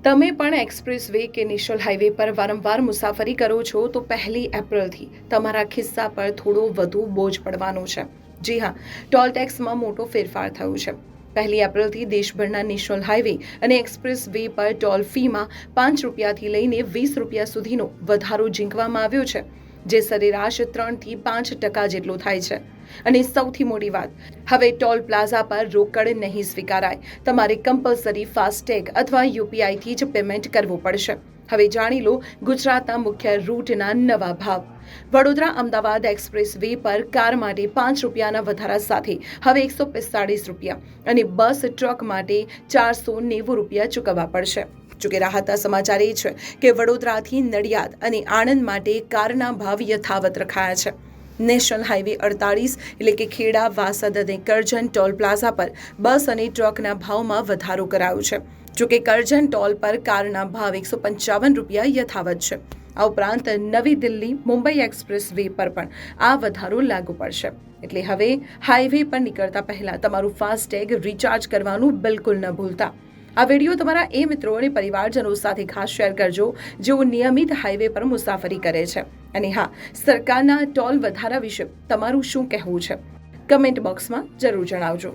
તમે પણ express way કે નેશનલ હાઈવે પર વારંવાર મુસાફરી કરો છો તો 1 એપ્રિલથી તમારા ખિસ્સા પર થોડો વધુ બોજ પડવાનો છે. જી હા, ટોલ ટેક્સમાં મોટો ફેરફાર થયો છે. 1 એપ્રિલથી દેશભરના નેશનલ હાઈવે અને એક્સપ્રેસ વે પર ટોલ ફીમાં ₹5થી લઈને ₹20 સુધીનો વધારો ઝીંકવામાં આવ્યો છે, જે સરેરાશ 3થી 5% જેટલો થાય છે. અને સૌથી મોટી વાત, હવે ટોલ પ્લાઝા પર રોકડ નહીં સ્વીકારાય. તમારે કમ્પલસરી ફાસ્ટેગ અથવા યુપીઆઈથી જ પેમેન્ટ કરવું પડશે. હવે જાણી લો ગુજરાતના મુખ્ય રૂટના નવા ભાવ. વડોદરા અમદાવાદ એક્સપ્રેસ વે પર કાર માટે ₹5ના વધારા સાથે હવે ₹145 અને બસ ટ્રક માટે ₹490 ચૂકવવા પડશે. જોકે રાહતના સમાચાર એ છે કે વડોદરાથી નડિયાદ અને આણંદ માટે કારના ભાવ યથાવત રખાયા છે. નેશનલ હાઈવે 48 એટલે કે ખેડા, વાસદ અને કરજણ ટોલ પ્લાઝા પર બસ અને ટ્રકના ભાવમાં વધારો કરાયો છે. જોકે કરજણ ટોલ પર કારના ભાવ ₹155 યથાવત છે. આ ઉપરાંત નવી દિલ્હી મુંબઈ એક્સપ્રેસ વે પર પણ આ વધારો લાગુ પડશે. એટલે હવે હાઈવે પર નીકળતા પહેલા તમારું ફાસ્ટેગ રિચાર્જ કરવાનું બિલકુલ ન ભૂલતા. આ વિડીયો તમારા એ મિત્રો અને પરિવારજનો સાથે ખાસ શેર કરજો જેઓ નિયમિત હાઈવે પર મુસાફરી કરે છે. અને હા, સરકારના ટોલ વધારા વિશે તમારું શું કહેવું છે? કમેન્ટ બોક્સમાં જરૂર જણાવજો.